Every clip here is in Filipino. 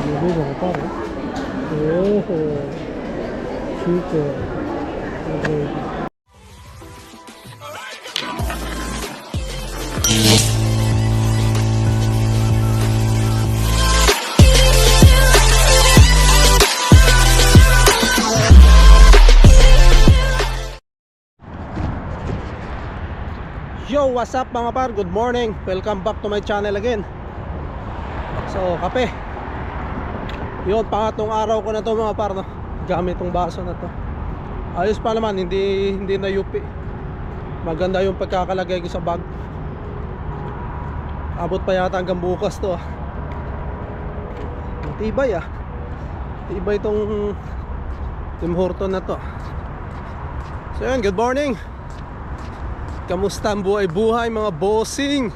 Bili mga par. Oh, super. Okay. Yo, what's up mga par? Good morning. Welcome back to my channel again. So, kape. Yun, pangatlong araw ko na to mga par, no? Gamit tong baso na to. Ayos pa naman, hindi na yupi. Maganda yung pagkakalagay ko sa bag. Abot pa yata hanggang bukas to, ah. Matibay, ah. Tibay tong Tim Horton na to. So yun, good morning. Kamusta ang buhay-buhay mga bossing?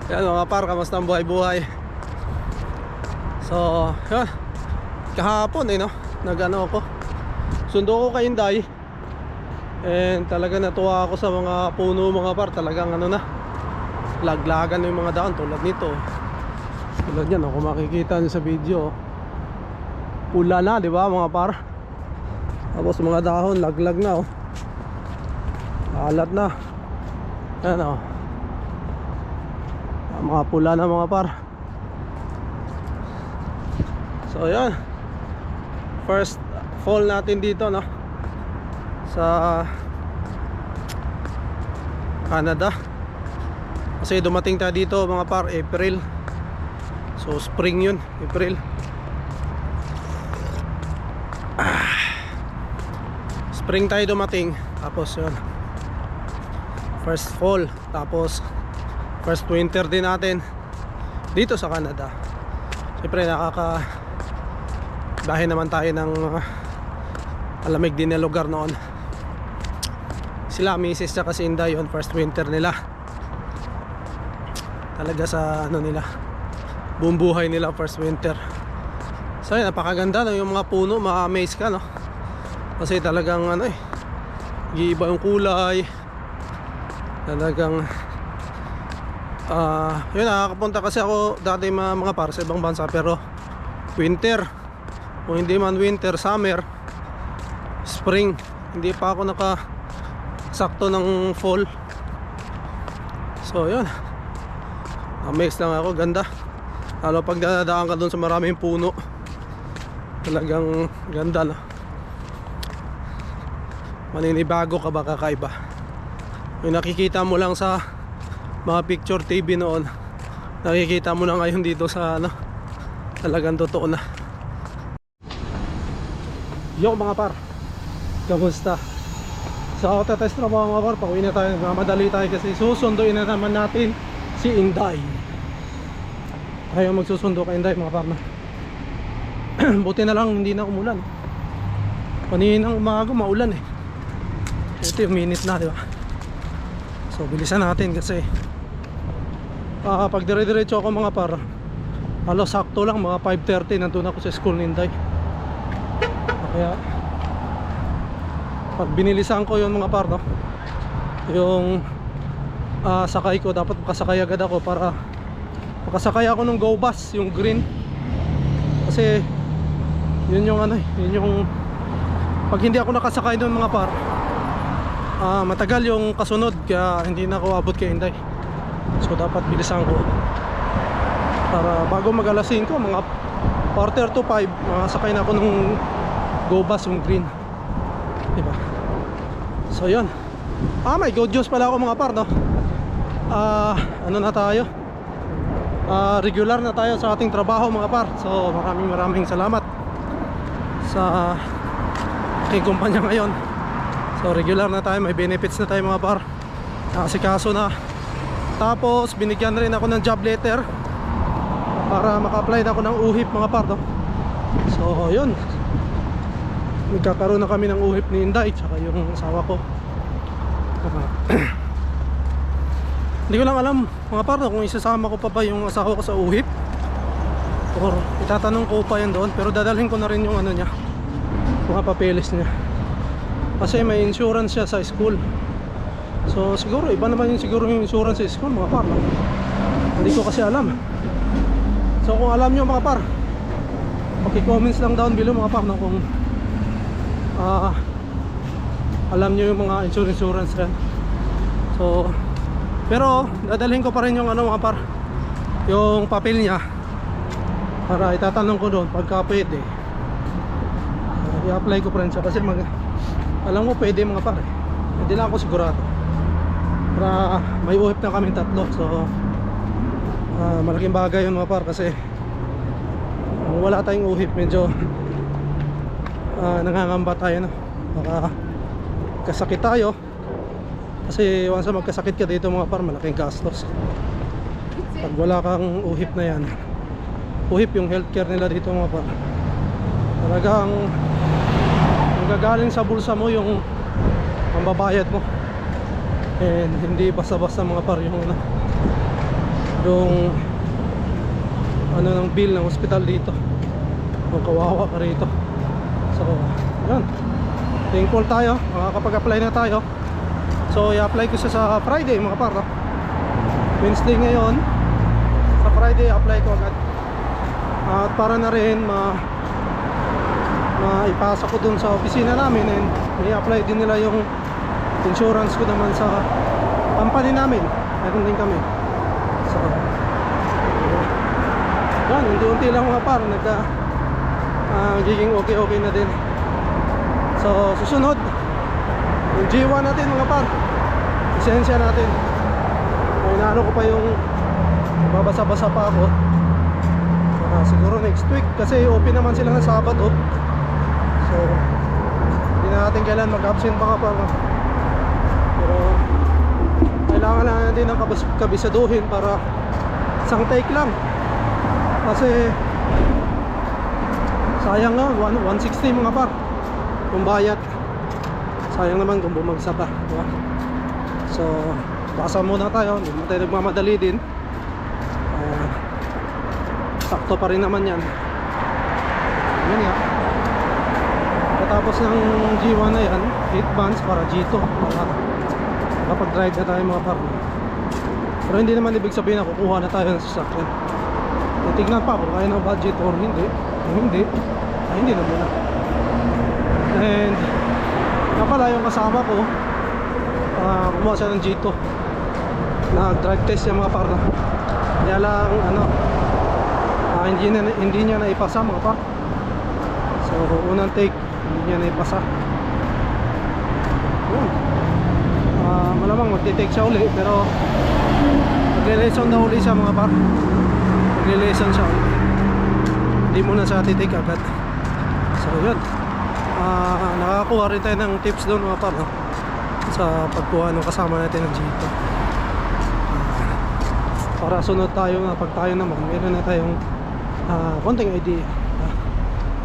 Yan mga par, kamusta ang buhay-buhay? So, yan. Kahapon no, nag-ano ako, sundo ko kay Inday. And talaga natuwa ako sa mga puno mga par. Talagang ano na, laglagan yung mga daan tulad nito. Tulad yan, kung makikita nyo sa video, pula na, di ba mga par? Tapos mga dahon, laglag na, oh. Alat na. Ano, mga pula na mga par. So yan, first fall natin dito, no, sa Canada. Kasi dumating tayo dito mga par April. So spring yun, April. Spring tayo dumating. Tapos yun, first fall, tapos first winter din natin dito sa Canada. Siyempre dahil naman tayo ng malamig din na lugar noon. Sila misis tsaka si Inday, yun first winter nila. Talaga sa ano nila, buong buhay nila first winter. So yun, napakaganda, no? Yung mga puno, ma-amaze ka, no? Kasi talagang ano iiba yung kulay. Talagang yun, nakakapunta kasi ako dati mga par sa ibang bansa, pero winter, o hindi man winter, summer, spring, hindi pa ako nakasakto ng fall. So yun, amazed lang ako, ganda. Lalo pag dadaan ka dun sa maraming puno, talagang ganda, no? Maninibago ka ba, kakaiba. Yung nakikita mo lang sa mga picture TV noon, nakikita mo na ngayon dito sa ano, talagang totoo na. Yo mga par, kamusta? Sa auto-test na mga par, pauwi na tayo, mamadali tayo kasi susunduin na naman natin si Inday. Tayo magsusundo kay Inday mga par na. Buti na lang hindi na umulan. Kaninang umaga maulan eh. Ito yung minute na, di ba? So bilisan natin kasi pag dire-diretso ako mga par, halos sakto lang mga 5:30 nandun ako sa school ni Inday. Kaya pag binilisan ko yung mga par, no, yung sakay ko, dapat makasakay agad ako para makasakay ako ng go bus, yung green. Kasi yun yung ano, yun yung pag hindi ako nakasakay doon mga par, matagal yung kasunod, kaya hindi na ako abot kay Inday. So dapat bilisan ko para bago mag alas 5, mga 4:45, makasakay na ako nung go bus, yung green, diba? So yun, may good news pala ako mga par, no? Ano na tayo, regular na tayo sa ating trabaho mga par. So maraming salamat sa aking kumpanya ngayon. So regular na tayo, may benefits na tayo mga par. Nakasikaso na. Tapos binigyan rin ako ng job letter para maka-apply na ako ng UHIP mga par, no? So yun, nagkakaroon na kami ng UHIP ni Inday tsaka yung asawa ko. Hindi ko lang alam mga par, no, kung isasama ko pa ba yung asawa ko sa UHIP or itatanong ko pa yan doon. Pero dadalhin ko na rin yung ano niya, mga papeles niya, kasi may insurance siya sa school. So siguro iba naman yung siguro yung insurance sa school mga par, no? Hindi ko kasi alam. So kung alam nyo mga par, paki-comments lang down below mga par, no, kung alam nyo yung mga insurance yan. So pero dadalhin ko pa rin yung ano mga par, yung papel niya, para itatanong ko doon pagka pwede. I-apply ko pa rin siya kasi alam mo pwede mga par, hindi lang ako sigurado. Para may uhip na kami tatlo. So malaking bagay yun mga par, kasi kung wala tayong uhip medyo nangangamba tayo, no? Baka kasakit tayo. Kasi once na magkasakit ka dito mga par, malaking gastos. Pag wala kang uhip na yan, uhip yung healthcare nila dito mga par, talagang gagaling sa bulsa mo yung pambabayad mo. And hindi basta-basta mga par yung ng bill ng hospital dito. Kung kawawa ka rito. So yun, thankful tayo, makakapag-apply na tayo. So i-apply ko siya sa Friday mga par, no? Wednesday ngayon, sa Friday apply ko agad. At para na rin maipasa ko dun sa opisina namin, and may apply din nila yung insurance ko naman sa company namin. Meron din kami. So yan, unti-unti lang mga par, nagiging okay na din. So susunod yung G1 natin mga par, lisensya natin. Ay naano ko pa yung babasa-basa pa ako. Siguro next week, kasi open naman sila ng Sabado. So hindi na natin kailan mag-absent mga par. Pero kailangan lang natin ng kabisaduhin para isang take lang. Kasi sayang nga, 160 mga par kung bayad. Sayang naman kung bumagsak ka, diba? So basa muna tayo, hindi naman tayo nagmamadali din. Sakto pa rin naman yan. Yan nga, katapos ng G1 na yan, 8 months para G2, para kapag-drive na tayo mga par. Pero hindi naman ibig sabihin na kukuha na tayo ng sasakyan. Titignan pa kung kaya ng budget or hindi. Kung hindi, ay hindi na muna. And pala yung kasama ko, kumuha siya ng G2, nag-drive test yung mga par. Kaya lang hindi niya naipasa mga par. So unang take hindi niya naipasa. Malamang magti-take siya uli, pero magle-lesson na uli siya mga par. Magle-lesson siya uli, hindi muna siya titake agad. So yun, nakakuha rin tayo ng tips doon mga par, no? Sa pagkuha ng kasama natin ng G2. Para sunod tayo na pag tayo naman meron na tayong konting idea.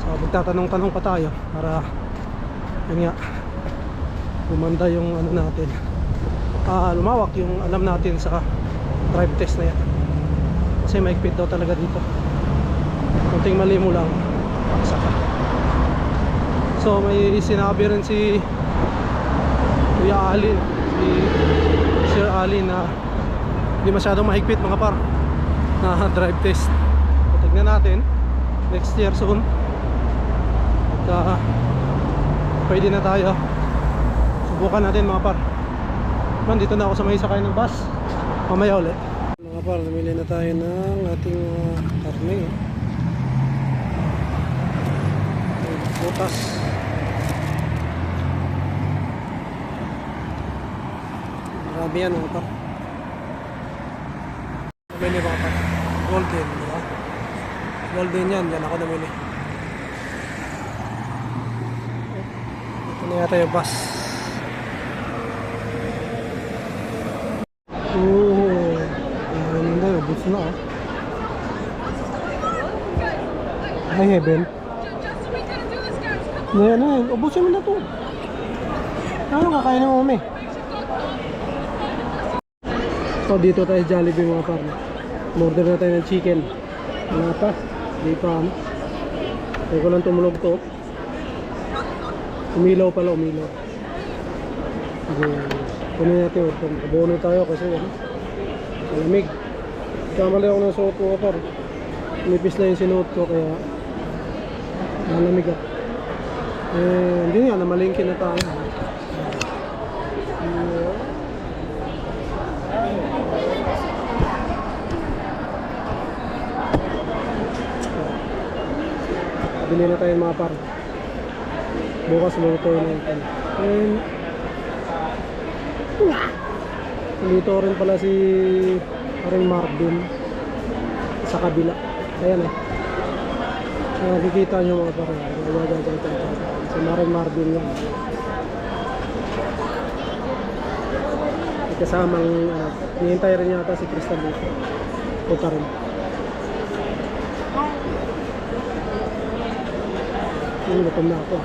So magtatanong-tanong pa tayo para yun nga, gumanda yung ano natin, lumawak yung alam natin sa drive test na yan. Kasi maikpit daw talaga dito, konting mali mo lang saka. So may sinabi rin si Kuya Alin, si Sir Alin, na hindi masyadong mahigpit mga par na drive test. So, tignan natin next year soon at pwede na tayo, subukan natin mga par. Man, dito na ako sa may sakay ng bus, mamaya ulit mga par. Namili na tayo ng ating karne, butas. Marami yan mga par. Namili mga par, golden, diba? Golden yan, dyan ako namili. Ito na yata yung bus. Ano na yun, bus na Hi Heaven. Ano, ubusin mo na to. Ano, kakain mo mami. So dito tayo Jollibee mga par. Order na tayo ng chicken. Wala pa, di pa ano. Tayo ko lang tumulog to. Umilaw pala, umilaw. Sige, kunin natin. Abono tayo kasi ano, malamig. Kamali ako ng suot mga par. Nipis na yung sinuot ko kaya malamig ako. Hindi nga, namalingkin na tayo. Bili na tayo mga par. Bukas luto na ito. And dito rin pala si Aring Marvin sa kabila. Ayan eh. Nakikita nyo mga par. Si Aring Marvin yan. May kasamang hinihintay rin yata si Crystal dito. Punta rin. Gutom na ako.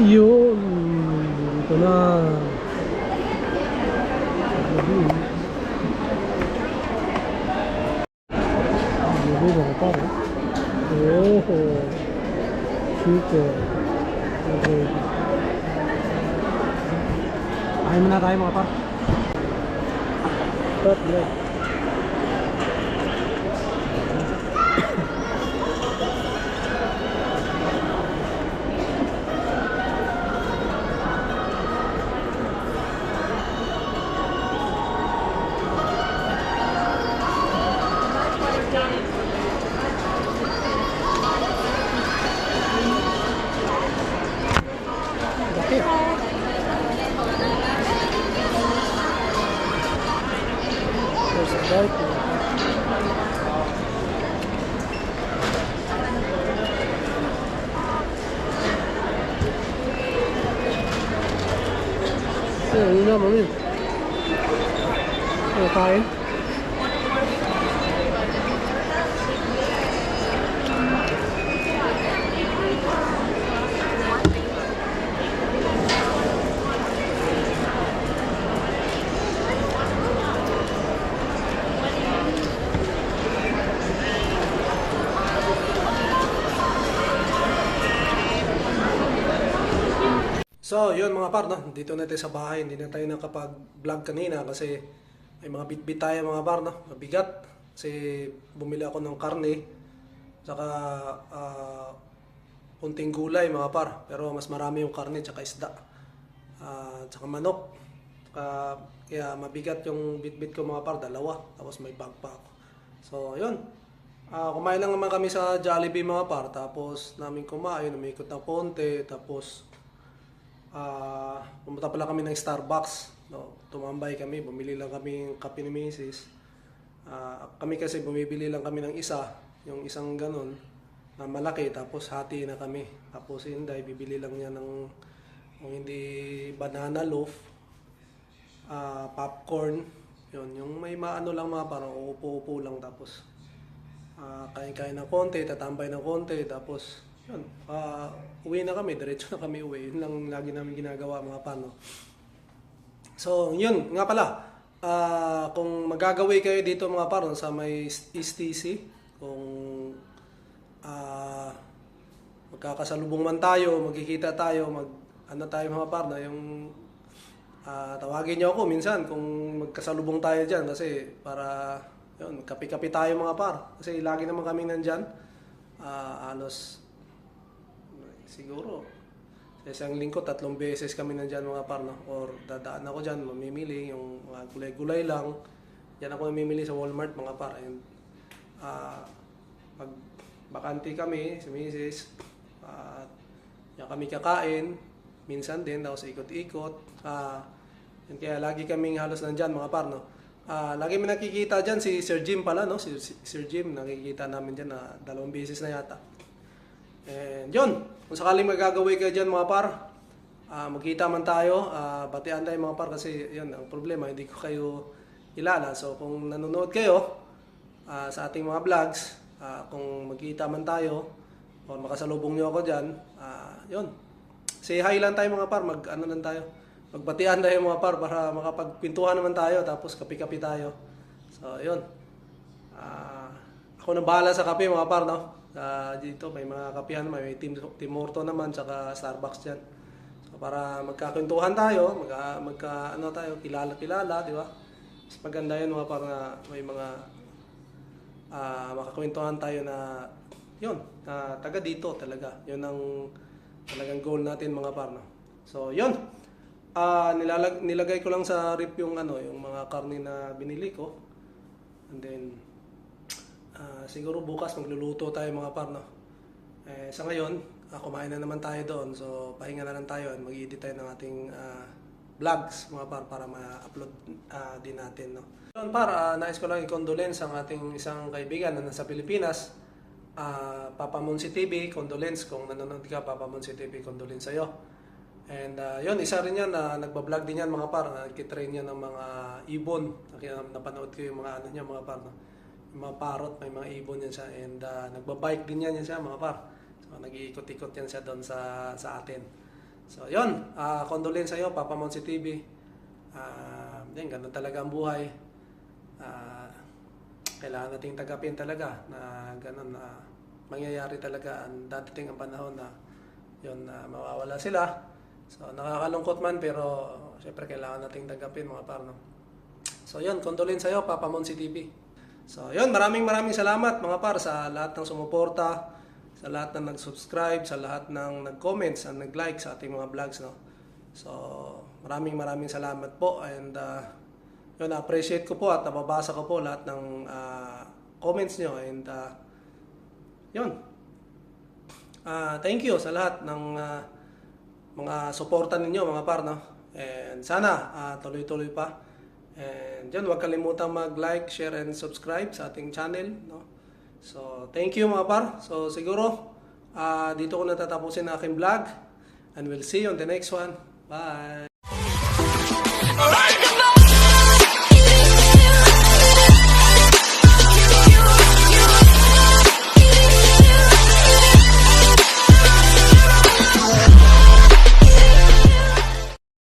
Yun. Ito na. Hindi na pare. Oh. Super. Okay. Ayaw muna tayo mga par. Top bread. Ano na mami? Ano kain? So, yun mga par, no? Dito na tayo sa bahay. Hindi na tayo nakapag-vlog kanina kasi may mga bit-bit tayo mga par, no? Mabigat. Kasi bumili ako ng karne, saka kunting gulay mga par. Pero mas marami yung karne, saka isda, saka manok. Kaya mabigat yung bit-bit ko mga par, dalawa. Tapos may bag pa ako. So, yun. Kumain lang naman kami sa Jollibee mga par. Tapos namin kumain, umikot ng konti. Tapos pumunta pala kami ng Starbucks, no? Tumambay kami, bumili lang kami ng kape ni Mrs. Kami kasi bumibili lang kami ng isa, yung isang ganun na malaki, tapos hati na kami. Tapos si Inday, bibili lang niya ng kung hindi banana loaf, popcorn, yun, yung may maano lang mga parang uupo-upo lang, tapos kain-kain ng konti, tatambay ng konti, tapos yun, uwi na kami, diretso na kami uwi. Yun lang lagi namin ginagawa mga pano. So, yun, nga pala, kung magagawin kayo dito mga pano sa may East TC, kung magkakasalubong man tayo, magkikita tayo, ano tayo mga pano, yung tawagin niyo ako minsan kung magkasalubong tayo dyan kasi para yun, kapi-kapi tayo mga par. Kasi lagi naman kami nandyan, alos siguro sa isang linggo 3 beses kami nandyan mga par, no? Or dadaan ako dyan, mamimili yung mga gulay-gulay lang. Diyan ako mamimili sa Walmart mga par. And pag bakante kami si Mrs. Yan kami kakain minsan din, tapos ikot-ikot. Yan, kaya lagi kaming halos nandyan mga par, no? Lagi may nakikita dyan si Sir Jim pala, no? Si Sir Jim, nakikita namin dyan na 2 beses na yata. And yun, kung sakaling magagawin kayo dyan mga par, magkita man tayo, batian tayo mga par kasi yun, ang problema, hindi ko kayo kilala. So kung nanonood kayo sa ating mga vlogs, kung magkita man tayo, o makasalubong nyo ako dyan, yun, say hi lang tayo mga par, ano lang tayo, magbatian tayo mga par para makapagpintuhan naman tayo, tapos kapi-kapi tayo. So yun, ako na bahala sa kape mga par, no? Dito may mga kapihan, may Tim Hortons naman, tsaka Starbucks dyan. So, para magkakwentuhan tayo, ano tayo, kilala, di ba? Mas maganda yun mga par na may mga makakwentuhan tayo na yun, taga dito talaga. Yun ang talagang goal natin mga par, no? So, yun. Nilagay ko lang sa rip yung yung mga karne na binili ko. And then siguro bukas magluluto tayo mga par, no? Sa ngayon, kumain na naman tayo doon. So, pahinga na lang tayo at mag-edit tayo ng ating vlogs mga par para ma-upload din natin, no? Yun par, nais ko lang i-condolence ang ating isang kaibigan na nasa Pilipinas. Papa Monsi TV, condolence kung nanonood ka. Papa Monsi TV, condolence sa'yo. And yun, isa rin yan na nagbablog din yan mga par. Nagkitrain yan ng mga ibon. Napanood ko yung mga niya mga par, no? Yung mga parot, may mga ibon yan siya. And nagbabike din yan siya mga par. So nag-iikot-ikot yan siya doon sa atin. So yun, condolence sa'yo Papa Monsi TV. Yan, ganun talaga ang buhay. Kailangan nating tagapin talaga na ganun na mangyayari talaga. Dadating ang panahon na yun, mawawala sila. So nakakalungkot man, pero syempre kailangan nating tagapin mga par, no? So yun, condolence sa'yo Papa Monsi TV. So yun, maraming salamat mga par sa lahat ng sumuporta, sa lahat ng nag-subscribe, sa lahat ng nag-comments and nag-like sa ating mga vlogs, no? So maraming salamat po. And yun, appreciate ko po at nababasa ko po lahat ng comments nyo. And yun, thank you sa lahat ng mga suporta ninyo mga par, no? And sana tuloy-tuloy pa. And yun, huwag kalimutang mag-like, share, and subscribe sa ating channel, no? So thank you mga par. So siguro dito ko natatapusin ang aking vlog. And we'll see you on the next one. Bye!